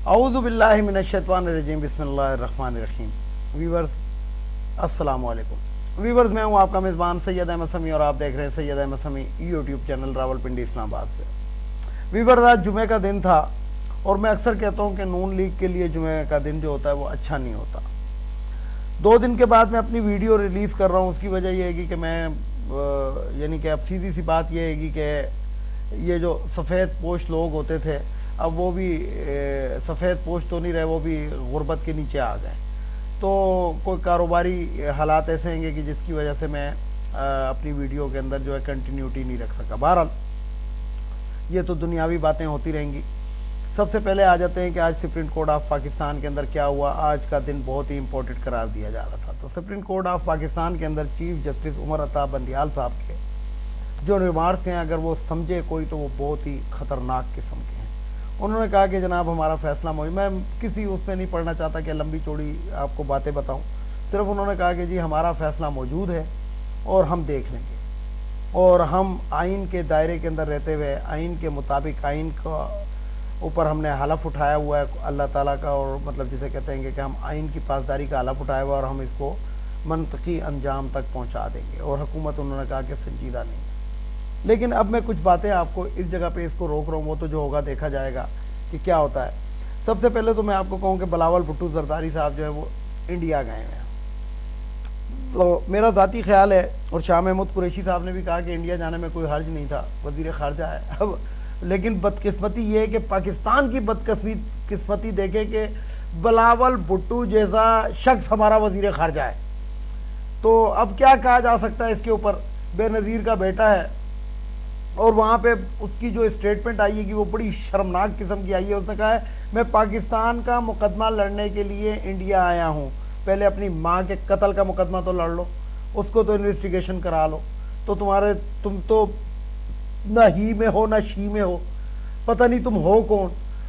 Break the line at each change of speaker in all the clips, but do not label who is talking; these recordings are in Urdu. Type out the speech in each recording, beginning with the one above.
اعوذ باللہ من الشیطان الرجیم بسم اللہ الرحمن الرحیم۔ ویورز السلام علیکم۔ ویورز میں ہوں آپ کا میزبان سید احمد سمیع اور آپ دیکھ رہے ہیں سید احمد سمیع یوٹیوب چینل راولپنڈی اسلام آباد سے۔ ویورز آج جمعہ کا دن تھا اور میں اکثر کہتا ہوں کہ نون لیگ کے لیے جمعہ کا دن جو ہوتا ہے وہ اچھا نہیں ہوتا۔ 2 دن کے بعد میں اپنی ویڈیو ریلیز کر رہا ہوں، اس کی وجہ یہ ہے کہ میں یعنی کہ اب سیدھی سی بات یہ ہے کہ یہ جو سفید پوش لوگ ہوتے تھے اب وہ بھی سفید پوش تو نہیں رہے، وہ بھی غربت کے نیچے آ گئے۔ تو کوئی کاروباری حالات ایسے ہیں گے کہ جس کی وجہ سے میں اپنی ویڈیو کے اندر جو ہے کنٹینیوٹی نہیں رکھ سکا۔ بہرحال یہ تو دنیاوی باتیں ہوتی رہیں گی۔ سب سے پہلے آ جاتے ہیں کہ آج سپریم کورٹ آف پاکستان کے اندر کیا ہوا۔ آج کا دن بہت ہی امپورٹنٹ قرار دیا جا رہا تھا۔ تو سپریم کورٹ آف پاکستان کے اندر چیف جسٹس عمر عطا بندیال صاحب کے جو ریمارکس ہیں اگر وہ سمجھے کوئی تو وہ بہت ہی خطرناک قسم کے ہیں۔ انہوں نے کہا کہ جناب ہمارا فیصلہ موجود، میں کسی اس میں نہیں پڑھنا چاہتا کہ لمبی چوڑی آپ کو باتیں بتاؤں، صرف انہوں نے کہا کہ جی ہمارا فیصلہ موجود ہے اور ہم دیکھ لیں گے، اور ہم آئین کے دائرے کے اندر رہتے ہوئے آئین کے مطابق آئین کا اوپر ہم نے حلف اٹھایا ہوا ہے اللہ تعالیٰ کا، اور مطلب جسے کہتے ہیں کہ ہم آئین کی پاسداری کا حلف اٹھایا ہوا ہے اور ہم اس کو منطقی انجام تک پہنچا دیں گے، اور حکومت انہوں نے کہا کہ سنجیدہ نہیں ہے۔ لیکن اب میں کچھ باتیں آپ کو اس جگہ پہ اس کو روک رہا ہوں، وہ تو جو ہوگا دیکھا جائے گا کہ کیا ہوتا ہے۔ سب سے پہلے تو میں آپ کو کہوں کہ بلاول بھٹو زرداری صاحب جو ہے وہ انڈیا گئے ہیں۔ تو میرا ذاتی خیال ہے، اور شاہ محمود قریشی صاحب نے بھی کہا کہ انڈیا جانے میں کوئی حرج نہیں تھا، وزیر خارجہ ہے اب، لیکن بدقسمتی یہ ہے کہ پاکستان کی بدقسمتی دیکھیں کہ بلاول بھٹو جیسا شخص ہمارا وزیر خارجہ ہے۔ تو اب کیا کہا جا سکتا ہے اس کے اوپر؟ بے نظیر کا بیٹا ہے، اور وہاں پہ اس کی جو اسٹیٹمنٹ آئی ہے کہ وہ بڑی شرمناک قسم کی آئی ہے۔ اس نے کہا ہے میں پاکستان کا مقدمہ لڑنے کے لیے انڈیا آیا ہوں، پہلے اپنی ماں کے قتل کا مقدمہ تو لڑ لو، اس کو تو انویسٹیگیشن کرا لو، تو تم تو نہ ہی میں ہو نہ شی میں ہو، پتہ نہیں تم ہو کون،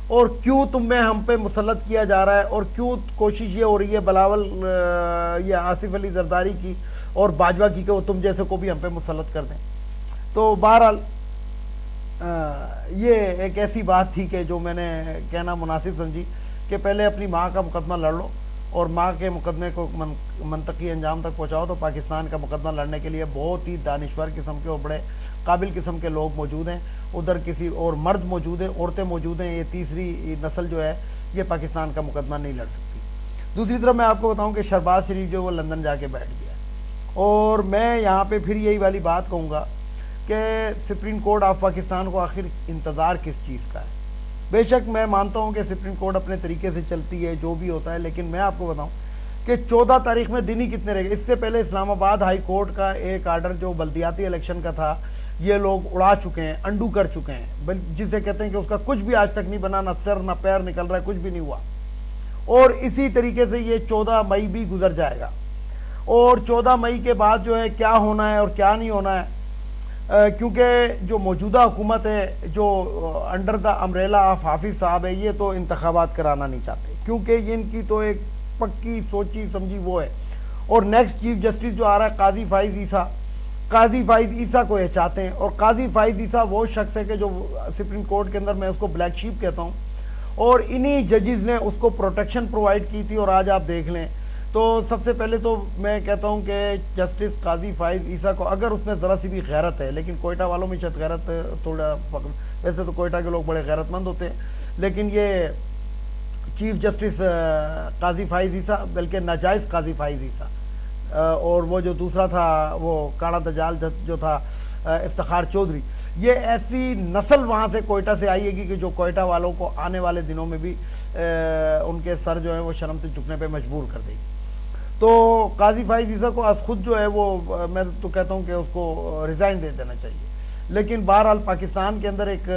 اور کیوں تم میں ہم پہ مسلط کیا جا رہا ہے، اور کیوں کوشش یہ ہو رہی ہے بلاول یا آصف علی زرداری کی اور باجوہ کی کہ وہ تم جیسے کو بھی ہم پہ مسلط کر دیں۔ تو بہرحال یہ ایک ایسی بات تھی کہ جو میں نے کہنا مناسب سمجھی کہ پہلے اپنی ماں کا مقدمہ لڑ لو اور ماں کے مقدمے کو منطقی انجام تک پہنچاؤ۔ تو پاکستان کا مقدمہ لڑنے کے لیے بہت ہی دانشور قسم کے اور بڑے قابل قسم کے لوگ موجود ہیں، ادھر کسی اور مرد موجود ہیں، عورتیں موجود ہیں، یہ تیسری نسل جو ہے یہ پاکستان کا مقدمہ نہیں لڑ سکتی۔ دوسری طرف میں آپ کو بتاؤں کہ شہباز شریف جو وہ لندن جا کے بیٹھ گیا، اور میں یہاں پہ پھر یہی والی بات کہوں گا کہ سپریم کورٹ آف پاکستان کو آخر انتظار کس چیز کا ہے؟ بے شک میں مانتا ہوں کہ سپریم کورٹ اپنے طریقے سے چلتی ہے جو بھی ہوتا ہے، لیکن میں آپ کو بتاؤں کہ 14 تاریخ میں دن ہی کتنے رہ گئے۔ اس سے پہلے اسلام آباد ہائی کورٹ کا ایک آرڈر جو بلدیاتی الیکشن کا تھا یہ لوگ اڑا چکے ہیں، انڈو کر چکے ہیں، جسے کہتے ہیں کہ اس کا کچھ بھی آج تک نہیں بنا، نہ سر نہ پیر نکل رہا ہے، کچھ بھی نہیں ہوا، اور اسی طریقے سے یہ 14 مئی بھی گزر جائے گا، اور 14 مئی کے بعد جو ہے کیا ہونا ہے اور کیا نہیں ہونا ہے، کیونکہ جو موجودہ حکومت ہے جو انڈر دا امبریلا آف حافظ صاحب ہے یہ تو انتخابات کرانا نہیں چاہتے، کیونکہ یہ ان کی تو ایک پکی سوچی سمجھی وہ ہے۔ اور نیکسٹ چیف جسٹس جو آ رہا ہے قاضی فائز عیسیٰ کو یہ چاہتے ہیں، اور قاضی فائز عیسیٰ وہ شخص ہے کہ جو سپریم کورٹ کے اندر میں اس کو بلیک شیپ کہتا ہوں، اور انہی ججز نے اس کو پروٹیکشن پرووائڈ کی تھی، اور آج آپ دیکھ لیں تو سب سے پہلے تو میں کہتا ہوں کہ جسٹس قاضی فائز عیسیٰ کو اگر اس میں ذرا سی بھی غیرت ہے، لیکن کوئٹہ والوں میں شاید غیرت تھوڑا، ویسے تو کوئٹہ کے لوگ بڑے غیرت مند ہوتے ہیں، لیکن یہ چیف جسٹس قاضی فائز عیسیٰ بلکہ ناجائز قاضی فائز عیسیٰ، اور وہ جو دوسرا تھا وہ کاڑا دجال جو تھا افتخار چودھری، یہ ایسی نسل وہاں سے کوئٹہ سے آئی ہے کہ جو کوئٹہ والوں کو آنے والے دنوں میں بھی ان کے سر جو ہے وہ شرم سے جھکنے پہ مجبور کر دے گی۔ تو قاضی فائز عیسیٰ کو از خود جو ہے وہ میں تو کہتا ہوں کہ اس کو ریزائن دے دینا چاہیے، لیکن بہرحال پاکستان کے اندر ایک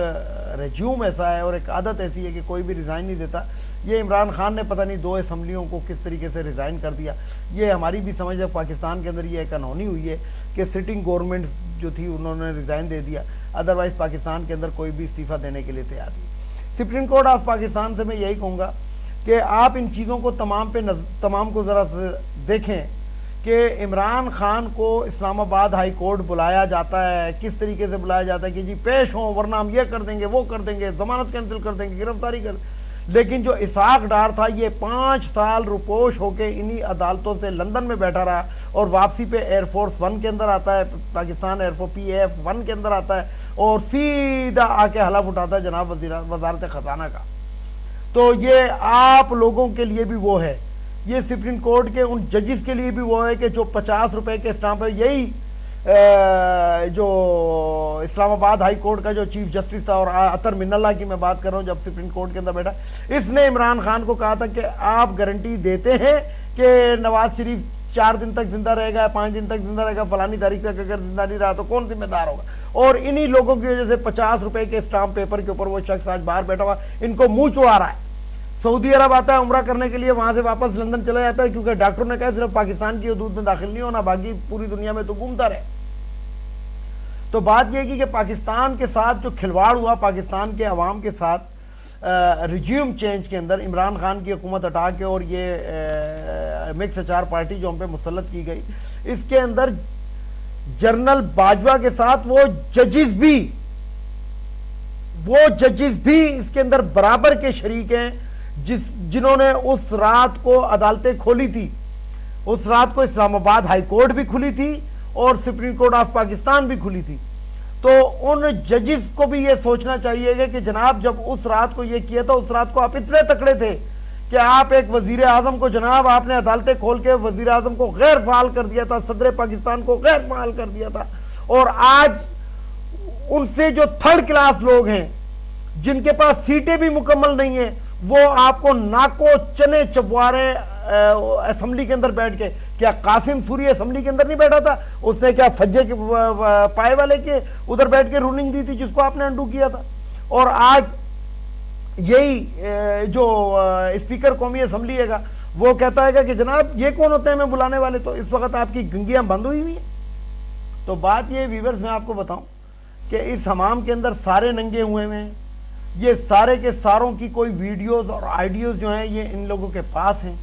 ریجیوم ایسا ہے اور ایک عادت ایسی ہے کہ کوئی بھی ریزائن نہیں دیتا۔ یہ عمران خان نے پتہ نہیں 2 اسمبلیوں کو کس طریقے سے ریزائن کر دیا، یہ ہماری بھی سمجھ ہے پاکستان کے اندر یہ ایک انہونی ہوئی ہے کہ سٹنگ گورنمنٹس جو تھی انہوں نے ریزائن دے دیا، ادروائز پاکستان کے اندر کوئی بھی استعفیٰ دینے کے لیے تیار نہیں۔ سپریم کورٹ آف پاکستان سے میں یہی کہوں گا کہ آپ ان چیزوں کو تمام کو ذرا دیکھیں کہ عمران خان کو اسلام آباد ہائی کورٹ بلایا جاتا ہے، کس طریقے سے بلایا جاتا ہے کہ جی پیش ہوں ورنہ ہم یہ کر دیں گے وہ کر دیں گے، ضمانت کینسل کر دیں گے، گرفتاری کر دیں گے۔ لیکن جو اسحاق ڈار تھا یہ 5 سال روپوش ہو کے انہی عدالتوں سے لندن میں بیٹھا رہا اور واپسی پہ ایئر فورس 1 کے اندر آتا ہے، پاکستان ایئر فورس PAF-1 کے اندر آتا ہے اور سیدھا آ کے حلف اٹھاتا ہے جناب وزارت خزانہ کا۔ تو یہ آپ لوگوں کے لیے بھی وہ ہے، یہ سپریم کورٹ کے ان ججز کے لیے بھی وہ ہے کہ جو 50 روپے کے اسٹامپ ہے۔ یہی جو اسلام آباد ہائی کورٹ کا جو چیف جسٹس تھا، اور اطہر من اللہ کی میں بات کر رہا ہوں، جب سپریم کورٹ کے اندر بیٹھا، اس نے عمران خان کو کہا تھا کہ آپ گارنٹی دیتے ہیں کہ نواز شریف 4 دن تک زندہ رہے گا، 5 دن تک زندہ رہے گا، فلانی تاریخ تک اگر زندہ نہیں رہا تو کون ذمہ دار ہوگا؟ اور انہی لوگوں کی وجہ سے 50 روپے کے اسٹامپ پیپر کے اوپر وہ شخص آج باہر بیٹھا ہوا ان کو منہ چڑھا رہا ہے۔ سعودی عرب آتا ہے عمرہ کرنے کے لیے، وہاں سے واپس لندن چلا جاتا ہے کیونکہ ڈاکٹروں نے کہا صرف پاکستان کی حدود میں داخل نہیں ہونا، باقی پوری دنیا میں تو گھومتا رہے۔ تو بات یہ کی کہ پاکستان کے ساتھ جو کھلواڑ ہوا، پاکستان کے عوام کے ساتھ ریجیوم چینج کے اندر عمران خان کی حکومت ہٹا کے اور یہ مکس اچار پارٹی جو ہم پہ مسلط کی گئی، اس کے اندر جنرل باجوہ کے ساتھ وہ ججز بھی اس کے اندر برابر کے شریک ہیں، جنہوں نے اس رات کو عدالتیں کھولی تھی۔ اس رات کو اسلام آباد ہائی کورٹ بھی کھلی تھی اور سپریم کورٹ آف پاکستان بھی کھلی تھی۔ تو ان ججز کو بھی یہ سوچنا چاہیے گا کہ جناب جب اس رات کو یہ کیا تھا، اس رات کو آپ اتنے تکڑے تھے کہ آپ ایک وزیر اعظم کو، جناب آپ نے عدالتیں کھول کے وزیر اعظم کو غیر فعال کر دیا تھا، صدر پاکستان کو غیر فعال کر دیا تھا، اور آج ان سے جو تھرڈ کلاس لوگ ہیں جن کے پاس سیٹیں بھی مکمل نہیں ہیں، وہ آپ کو ناکو چنے چبوارے اسمبلی کے اندر بیٹھ کے، کیا قاسم سوری اسمبلی کے اندر نہیں بیٹھا تھا؟ اس نے کیا فجے کے پائے والے کے ادھر بیٹھ کے رولنگ دی تھی جس کو آپ نے انڈو کیا تھا؟ اور آج یہی جو اسپیکر قومی اسمبلی ہے گا وہ کہتا ہے کہ جناب یہ کون ہوتے ہیں ہمیں بلانے والے؟ تو اس وقت آپ کی گنگیاں بند ہوئی ہوئی ہیں۔ تو بات یہ ویورز میں آپ کو بتاؤں کہ اس حمام کے اندر سارے ننگے ہوئے ہیں، یہ سارے کے ساروں کی کوئی ویڈیوز اور آئیڈیوز جو ہیں یہ ان لوگوں کے پاس ہیں،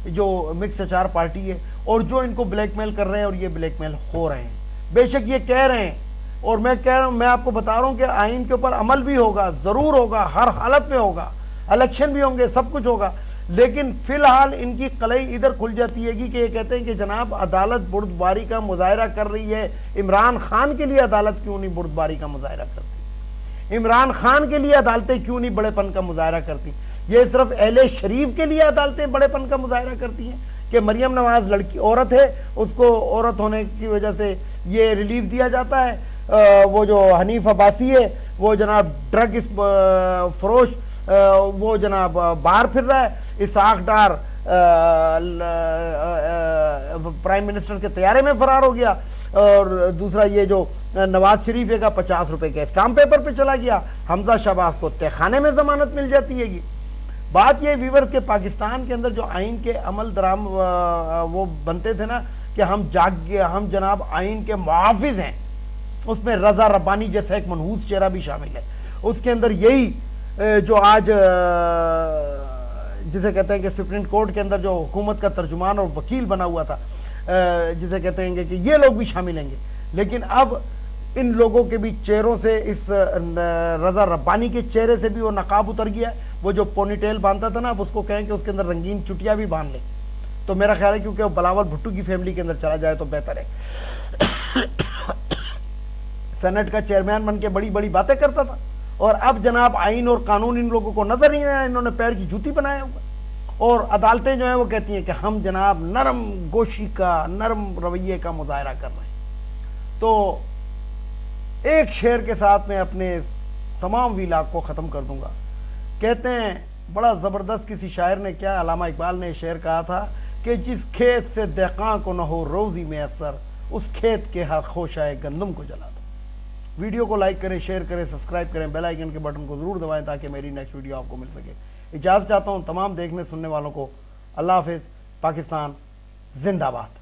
جو مکس اچار پارٹی ہے، اور جو ان کو بلیک میل کر رہے ہیں اور یہ بلیک میل ہو رہے ہیں۔ بے شک یہ کہہ رہے ہیں، اور میں کہہ رہا ہوں، میں آپ کو بتا رہا ہوں کہ آئین کے اوپر عمل بھی ہوگا، ضرور ہوگا، ہر حالت میں ہوگا، الیکشن بھی ہوں گے، سب کچھ ہوگا، لیکن فی الحال ان کی قلعی ادھر کھل جاتی ہے کہ یہ کہتے ہیں کہ جناب عدالت بردباری کا مظاہرہ کر رہی ہے۔ عمران خان کے لیے عدالت کیوں نہیں بردباری کا مظاہرہ کرتی؟ عمران خان کے لیے عدالتیں کیوں نہیں بڑے پن کا مظاہرہ کرتی؟ یہ صرف اہل شریف کے لیے عدالتیں بڑے پن کا مظاہرہ کرتی ہیں کہ مریم نواز لڑکی عورت ہے، اس کو عورت ہونے کی وجہ سے یہ ریلیف دیا جاتا ہے۔ وہ جو حنیف عباسی ہے وہ جناب ڈرگ فروش، وہ جناب باہر پھر رہا ہے۔ اسحاق ڈار پرائم منسٹر کے طیارے میں فرار ہو گیا، اور دوسرا یہ جو نواز شریف کا 50 روپے کے اسٹامپ پیپر پہ چلا گیا۔ حمزہ شہباز کو تہہ خانے میں ضمانت مل جاتی ہے گی۔ بات یہ ویورز کے پاکستان کے اندر جو آئین کے عمل درام وہ بنتے تھے نا کہ ہم جناب آئین کے محافظ ہیں، اس میں رضا ربانی جیسا ایک منحوس چہرہ بھی شامل ہے۔ اس کے اندر یہی جو آج جسے کہتے ہیں کہ سپریم کورٹ کے اندر جو حکومت کا ترجمان اور وکیل بنا ہوا تھا، جسے کہتے ہیں کہ یہ لوگ بھی شامل ہیں گے، لیکن اب ان لوگوں کے بھی چہروں سے، اس رضا ربانی کے چہرے سے بھی وہ نقاب اتر گیا ہے۔ وہ جو پونی ٹیل باندھتا تھا نا، اب اس کو کہیں کہ اس کے اندر رنگین چٹیا بھی باندھ لیں، تو میرا خیال ہے کیونکہ وہ بلاول بھٹو کی فیملی کے اندر چلا جائے تو بہتر ہے۔ سینٹ کا چیئرمین بن کے بڑی بڑی باتیں کرتا تھا، اور اب جناب آئین اور قانون ان لوگوں کو نظر نہیں آیا، انہوں نے پیر کی جوتی بنایا ہوا، اور عدالتیں جو ہیں وہ کہتی ہیں کہ ہم جناب نرم گوشی کا، نرم رویے کا مظاہرہ کر رہے ہیں۔ تو ایک شعر کے ساتھ میں اپنے تمام ویلاگ کو ختم کر دوں گا۔ کہتے ہیں بڑا زبردست کسی شاعر نے کیا، علامہ اقبال نے شعر کہا تھا کہ جس کھیت سے دہقاں کو نہ ہو روزی میسر، اس کھیت کے ہر خوشائے گندم کو جلا دو۔ ویڈیو کو لائک کریں، شیئر کریں، سبسکرائب کریں، بیل آئیکن کے بٹن کو ضرور دبائیں تاکہ میری نیکسٹ ویڈیو آپ کو مل سکے۔ اجازت چاہتا ہوں تمام دیکھنے سننے والوں کو۔ اللہ حافظ۔ پاکستان زندہ باد۔